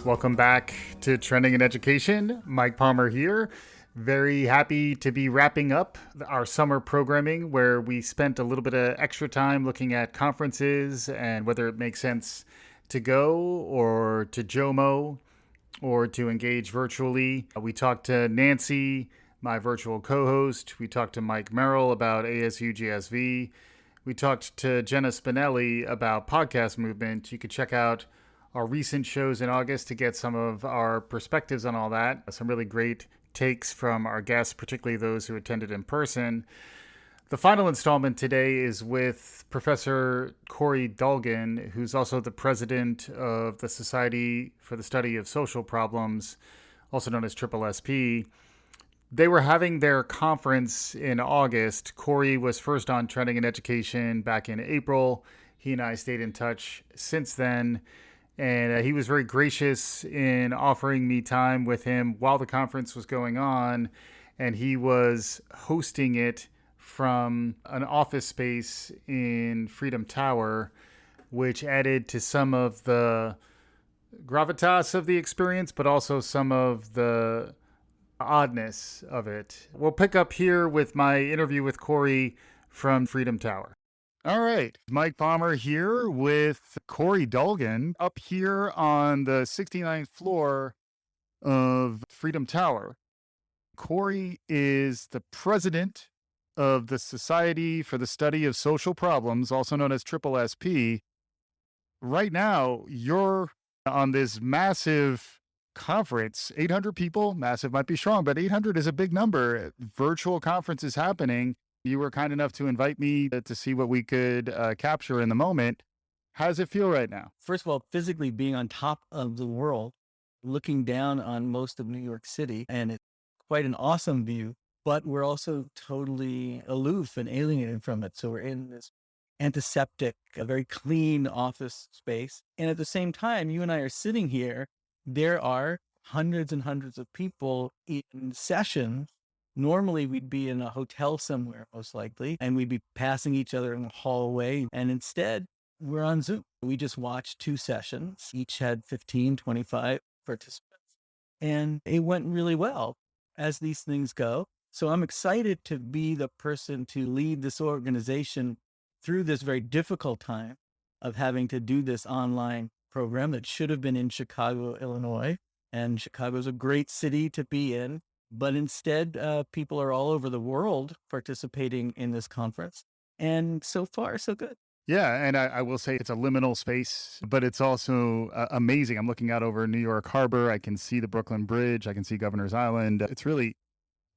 Welcome back to Trending in Education. Mike Palmer here. Very happy to be wrapping up our summer programming where we spent a little bit of extra time looking at conferences and whether it makes sense to go or to JOMO or to engage virtually. We talked to Nancy, my virtual co-host. We talked to Mike Merrill about ASU GSV. We talked to Jenna Spinelli about podcast movement. You could check out our recent shows in August to get some of our perspectives on all that. Some really great takes from our guests, particularly those who attended in person. The final installment today is with Professor Corey Dolgon, who's also the president of the Society for the Study of Social Problems, also known as SSSP. They were having their conference in August. Corey was first on Trending in Education back in April. He and I stayed in touch since then. And he was very gracious in offering me time with him while the conference was going on. And he was hosting it from an office space in Freedom Tower, which added to some of the gravitas of the experience, but also some of the oddness of it. We'll pick up here with my interview with Corey from Freedom Tower. All right, Mike Palmer here with Corey Dolgon up here on the 69th floor of Freedom Tower. Corey is the president of the Society for the Study of Social Problems, also known as SSSP. Right now, you're on this massive conference, 800 people, massive might be strong, but 800 is a big number. Virtual conference is happening. You were kind enough to invite me to see what we could capture in the moment. How does it feel right now? First of all, physically being on top of the world, looking down on most of New York City, and it's quite an awesome view, but we're also totally aloof and alienated from it. So we're in this antiseptic, a very clean office space. And at the same time, you and I are sitting here, there are hundreds and hundreds of people in session. Normally, we'd be in a hotel somewhere, most likely, and we'd be passing each other in the hallway. And instead, we're on Zoom. We just watched 2 sessions. Each had 15, 25 participants. And it went really well, as these things go. So I'm excited to be the person to lead this organization through this very difficult time of having to do this online program that should have been in Chicago, Illinois. And Chicago's a great city to be in. But instead, people are all over the world participating in this conference. And so far, so good. Yeah, and I will say it's a liminal space, but it's also amazing. I'm looking out over New York Harbor. I can see the Brooklyn Bridge. I can see Governor's Island. It's really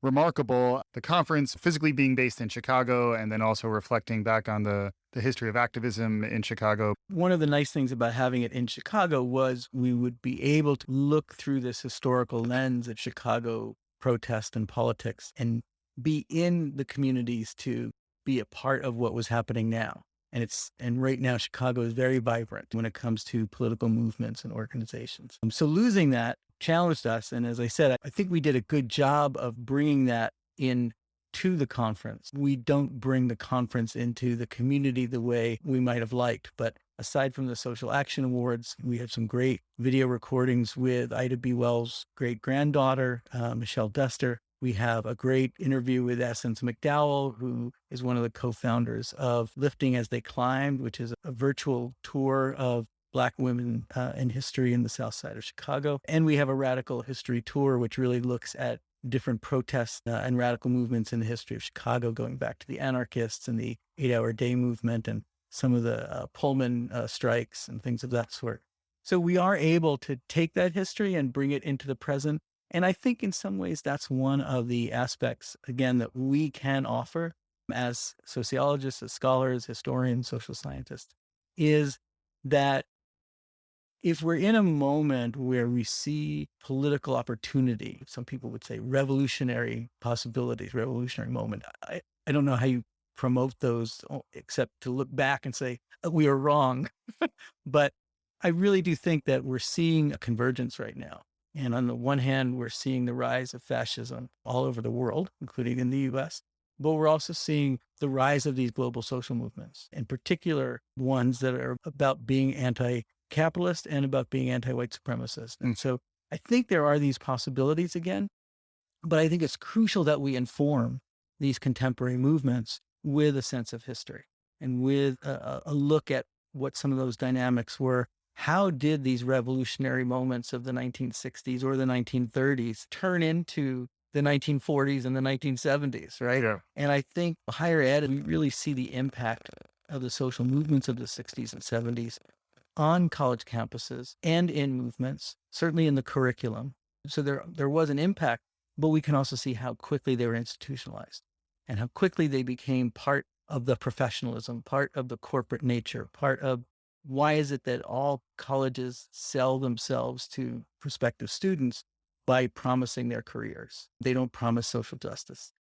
remarkable. The conference physically being based in Chicago and then also reflecting back on the history of activism in Chicago. One of the nice things about having it in Chicago was we would be able to look through this historical lens of Chicago protest and politics and be in the communities to be a part of what was happening now. And right now, Chicago is very vibrant when it comes to political movements and organizations. So losing that challenged us. And as I said, I think we did a good job of bringing that in to the conference. We don't bring the conference into the community the way we might have liked, but aside from the Social Action Awards, we have some great video recordings with Ida B. Wells' great-granddaughter, Michelle Duster. We have a great interview with Essence McDowell, who is one of the co-founders of Lifting as They Climbed, which is a virtual tour of Black women in history in the South Side of Chicago. And we have a radical history tour, which really looks at different protests and radical movements in the history of Chicago, going back to the anarchists and the 8-hour day movement and some of the Pullman strikes and things of that sort. So we are able to take that history and bring it into the present. And I think in some ways that's one of the aspects, again, that we can offer as sociologists, as scholars, historians, social scientists, is that if we're in a moment where we see political opportunity, some people would say revolutionary possibilities, revolutionary moment, I don't know how you promote those except to look back and say, we are wrong. But I really do think that we're seeing a convergence right now. And on the one hand, we're seeing the rise of fascism all over the world, including in the US. But we're also seeing the rise of these global social movements, in particular ones that are about being capitalist and about being anti-white supremacist. And so I think there are these possibilities again, but I think it's crucial that we inform these contemporary movements with a sense of history and with a look at what some of those dynamics were. How did these revolutionary moments of the 1960s or the 1930s turn into the 1940s and the 1970s, right? Yeah. And I think higher ed, we really see the impact of the social movements of the 60s and 70s on college campuses and in movements, certainly in the curriculum. So there was an impact, but we can also see how quickly they were institutionalized and how quickly they became part of the professionalism, part of the corporate nature, part of why is it that all colleges sell themselves to prospective students by promising their careers? They don't promise social justice.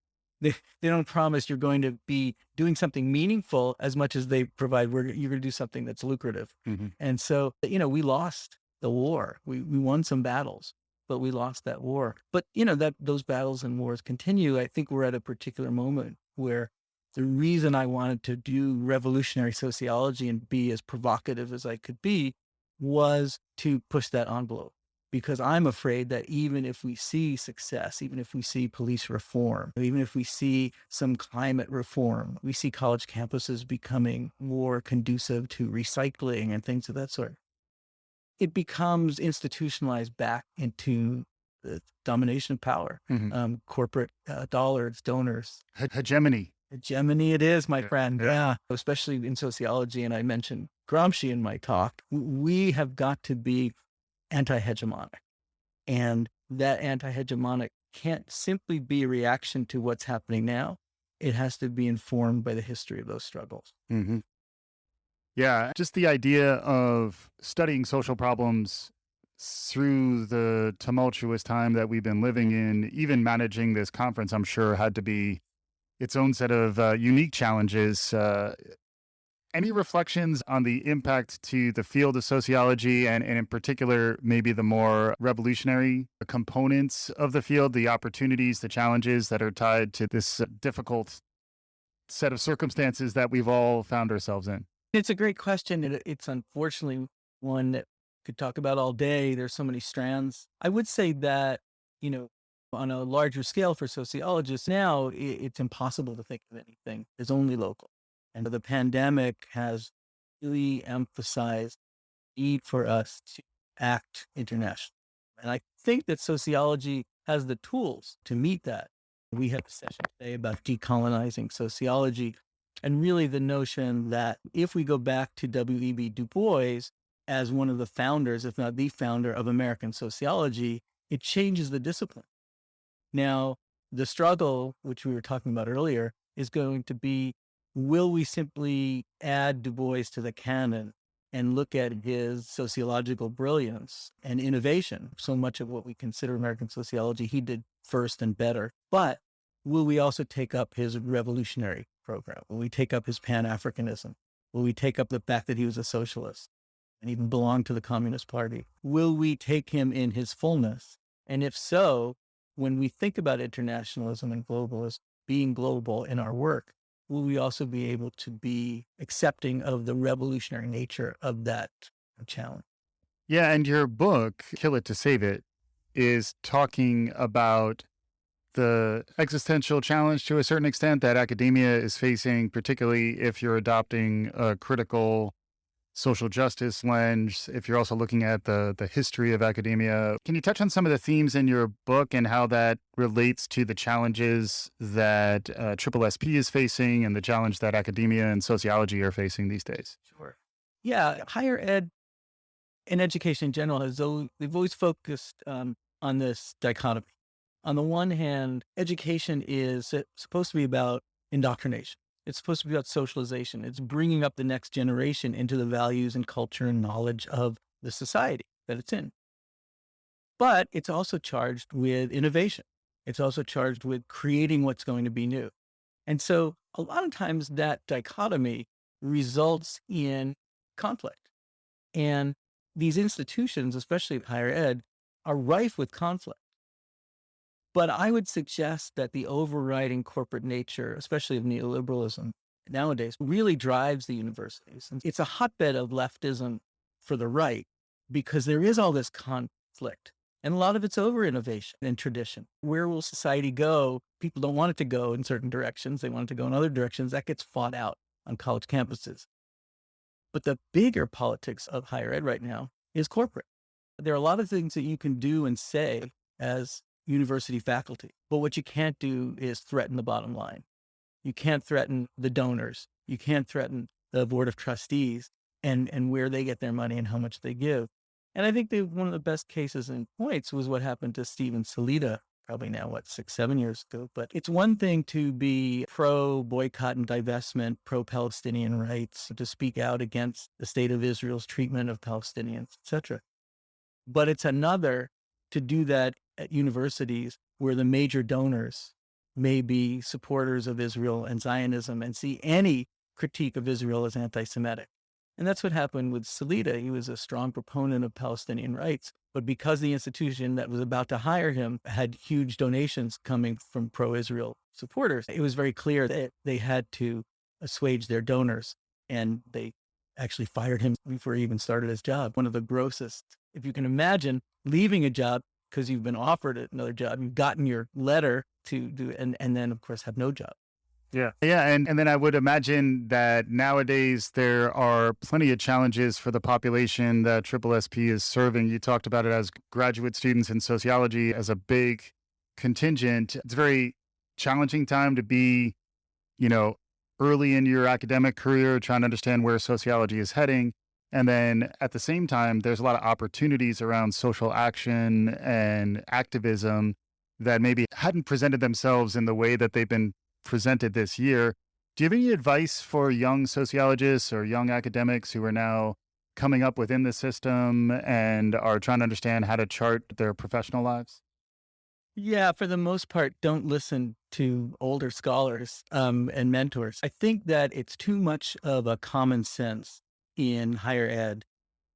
They don't promise you're going to be doing something meaningful as much as they provide you're going to do something that's lucrative. And so, we lost the war. We won some battles, but we lost that war. But, that those battles and wars continue. I think we're at a particular moment where the reason I wanted to do revolutionary sociology and be as provocative as I could be was to push that envelope. Because I'm afraid that even if we see success, even if we see police reform, even if we see some climate reform, we see college campuses becoming more conducive to recycling and things of that sort, it becomes institutionalized back into the domination of power, corporate dollars, donors. Hegemony. Hegemony it is, my friend. Yeah. Yeah. Especially in sociology. And I mentioned Gramsci in my talk. We have got to be anti-hegemonic. And that anti-hegemonic can't simply be a reaction to what's happening now. It has to be informed by the history of those struggles. Yeah, just the idea of studying social problems through the tumultuous time that we've been living in, even managing this conference, I'm sure had to be its own set of unique challenges. Any reflections on the impact to the field of sociology and in particular, maybe the more revolutionary components of the field, the opportunities, the challenges that are tied to this difficult set of circumstances that we've all found ourselves in? It's a great question. It's unfortunately one that we could talk about all day. There's so many strands. I would say that, on a larger scale for sociologists now, it's impossible to think of anything as only local. And the pandemic has really emphasized the need for us to act international. And I think that sociology has the tools to meet that. We have a session today about decolonizing sociology, and really the notion that if we go back to W.E.B. Du Bois as one of the founders, if not the founder of American sociology, it changes the discipline. Now, the struggle, which we were talking about earlier, is going to be, will we simply add Du Bois to the canon and look at his sociological brilliance and innovation? So much of what we consider American sociology, he did first and better. But will we also take up his revolutionary program? Will we take up his Pan-Africanism? Will we take up the fact that he was a socialist and even belonged to the Communist Party? Will we take him in his fullness? And if so, when we think about internationalism and globalism, being global in our work, will we also be able to be accepting of the revolutionary nature of that challenge? Yeah, and your book, Kill It to Save It, is talking about the existential challenge to a certain extent that academia is facing, particularly if you're adopting a critical social justice lens, if you're also looking at the history of academia. Can you touch on some of the themes in your book and how that relates to the challenges that SSSP is facing and the challenge that academia and sociology are facing these days? Sure. Yeah, higher ed and education in general they've always focused on this dichotomy. On the one hand, education is supposed to be about indoctrination. It's supposed to be about socialization. It's bringing up the next generation into the values and culture and knowledge of the society that it's in. But it's also charged with innovation. It's also charged with creating what's going to be new. And so a lot of times that dichotomy results in conflict. And these institutions, especially higher ed, are rife with conflict. But I would suggest that the overriding corporate nature, especially of neoliberalism nowadays, really drives the universities. And it's a hotbed of leftism for the right, because there is all this conflict. And a lot of it's over innovation and tradition. Where will society go? People don't want it to go in certain directions. They want it to go in other directions. That gets fought out on college campuses. But the bigger politics of higher ed right now is corporate. There are a lot of things that you can do and say as university faculty, but what you can't do is threaten the bottom line. You can't threaten the donors. You can't threaten the board of trustees and where they get their money and how much they give. And I think one of the best cases and points was what happened to Stephen Salita, probably now, 6, 7 years ago. But it's one thing to be pro boycott and divestment, pro Palestinian rights, to speak out against the state of Israel's treatment of Palestinians, etc. But it's another to do that at universities where the major donors may be supporters of Israel and Zionism and see any critique of Israel as anti-Semitic. And that's what happened with Salita. He was a strong proponent of Palestinian rights, but because the institution that was about to hire him had huge donations coming from pro-Israel supporters, it was very clear that they had to assuage their donors. And they actually fired him before he even started his job. One of the grossest. If you can imagine leaving a job because you've been offered another job, you've gotten your letter to do, and then of course have no job. Yeah. Yeah. And then I would imagine that nowadays there are plenty of challenges for the population that SSSP is serving. You talked about it as graduate students in sociology as a big contingent. It's a very challenging time to be, early in your academic career, trying to understand where sociology is heading. And then at the same time, there's a lot of opportunities around social action and activism that maybe hadn't presented themselves in the way that they've been presented this year. Do you have any advice for young sociologists or young academics who are now coming up within the system and are trying to understand how to chart their professional lives? Yeah, for the most part, don't listen to older scholars and mentors. I think that it's too much of a common sense in higher ed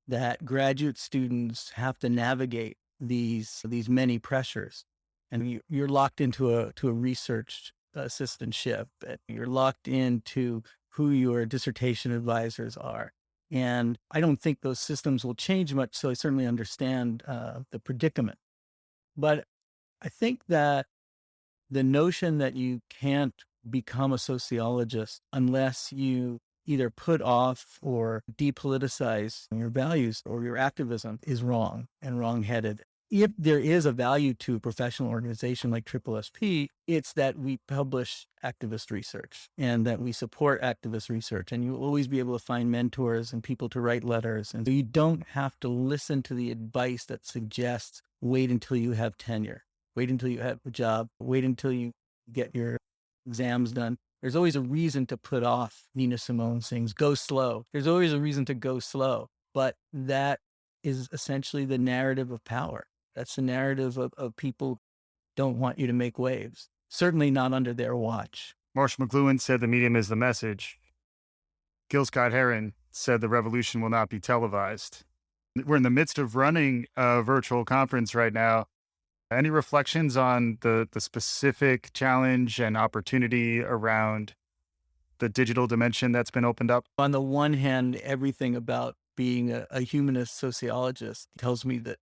that graduate students have to navigate these many pressures, and you're locked into a research assistantship, and you're locked into who your dissertation advisors are. And I don't think those systems will change much, so I certainly understand the predicament. But I think that the notion that you can't become a sociologist unless you either put off or depoliticize your values or your activism is wrong and wrongheaded. If there is a value to a professional organization like SSSP, it's that we publish activist research and that we support activist research. And you'll always be able to find mentors and people to write letters. And so you don't have to listen to the advice that suggests wait until you have tenure, wait until you have a job, wait until you get your exams done. There's always a reason to put off. Nina Simone sings, go slow. There's always a reason to go slow. But that is essentially the narrative of power. That's the narrative of people don't want you to make waves. Certainly not under their watch. Marshall McLuhan said the medium is the message. Gil Scott-Heron said the revolution will not be televised. We're in the midst of running a virtual conference right now. Any reflections on the specific challenge and opportunity around the digital dimension that's been opened up? On the one hand, everything about being a humanist sociologist tells me that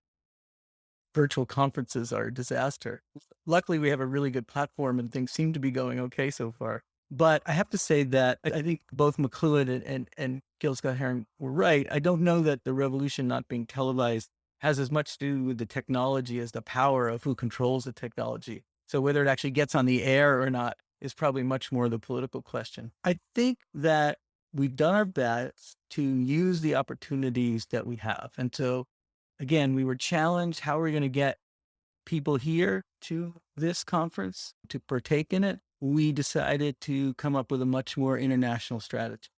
virtual conferences are a disaster. Luckily, we have a really good platform and things seem to be going okay so far. But I have to say that I think both McLuhan and Gil Scott-Heron were right. I don't know that the revolution not being televised has as much to do with the technology as the power of who controls the technology. So whether it actually gets on the air or not is probably much more the political question. I think that we've done our best to use the opportunities that we have. And so, again, we were challenged. How are we going to get people here to this conference to partake in it? We decided to come up with a much more international strategy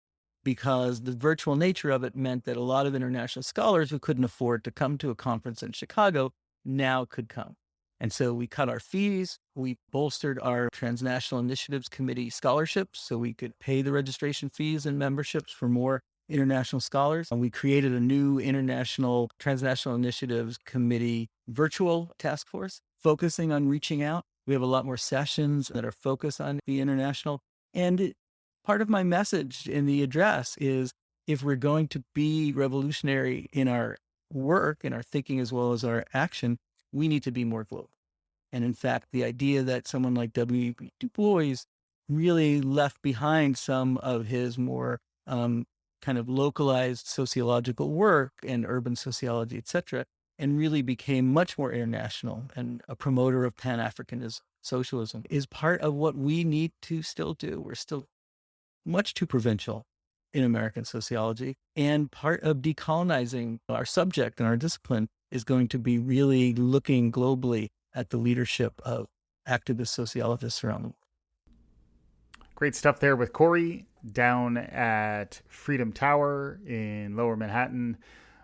because the virtual nature of it meant that a lot of international scholars who couldn't afford to come to a conference in Chicago now could come. And so we cut our fees. We bolstered our Transnational Initiatives Committee scholarships so we could pay the registration fees and memberships for more international scholars. And we created a new International Transnational Initiatives Committee virtual task force focusing on reaching out. We have a lot more sessions that are focused on the international. And part of my message in the address is if we're going to be revolutionary in our work, in our thinking, as well as our action, we need to be more global. And in fact, the idea that someone like W.E.B. Du Bois really left behind some of his more kind of localized sociological work and urban sociology, et cetera, and really became much more international and a promoter of Pan-Africanism, socialism, is part of what we need to still do. We're still much too provincial in American sociology. And part of decolonizing our subject and our discipline is going to be really looking globally at the leadership of activist sociologists around the world. Great stuff there with Corey down at Freedom Tower in Lower Manhattan.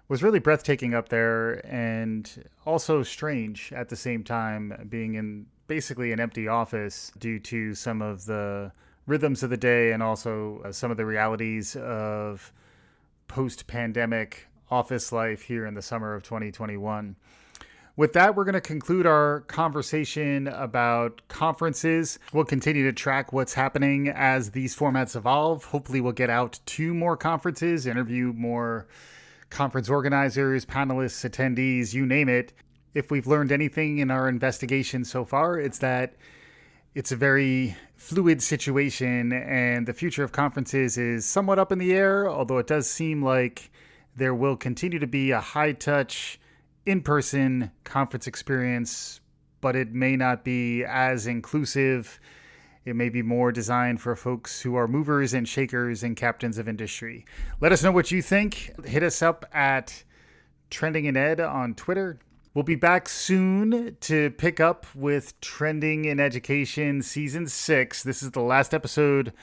Was really breathtaking up there and also strange at the same time, being in basically an empty office due to some of the rhythms of the day and also some of the realities of post-pandemic office life here in the summer of 2021. With that, we're going to conclude our conversation about conferences. We'll continue to track what's happening as these formats evolve. Hopefully we'll get out to more conferences, interview more conference organizers, panelists, attendees, you name it. If we've learned anything in our investigation so far, it's that it's a very fluid situation and the future of conferences is somewhat up in the air, although it does seem like there will continue to be a high-touch, in-person conference experience, but it may not be as inclusive. It may be more designed for folks who are movers and shakers and captains of industry. Let us know what you think. Hit us up at Trending in Ed on Twitter. We'll be back soon to pick up with Trending in Education Season 6. This is the last episode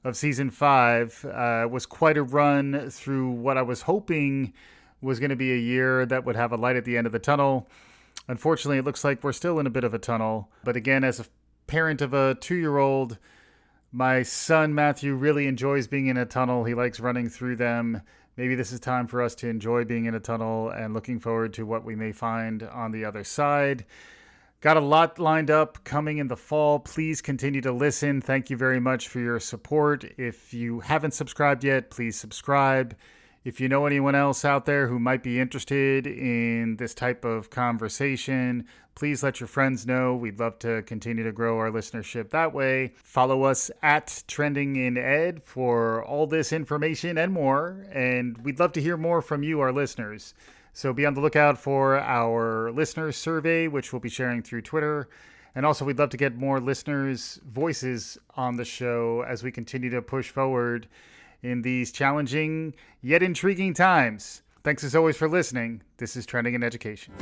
of Season 5. It was quite a run through what I was hoping was going to be a year that would have a light at the end of the tunnel. Unfortunately, it looks like we're still in a bit of a tunnel. But again, as a parent of a 2-year-old, my son Matthew really enjoys being in a tunnel. He likes running through them. Maybe this is time for us to enjoy being in a tunnel and looking forward to what we may find on the other side. Got a lot lined up coming in the fall. Please continue to listen. Thank you very much for your support. If you haven't subscribed yet, please subscribe. If you know anyone else out there who might be interested in this type of conversation, please let your friends know. We'd love to continue to grow our listenership that way. Follow us at Trending in Ed for all this information and more. And we'd love to hear more from you, our listeners. So be on the lookout for our listener survey, which we'll be sharing through Twitter. And also, we'd love to get more listeners' voices on the show as we continue to push forward in these challenging yet intriguing times. Thanks as always for listening. This is Trending in Education.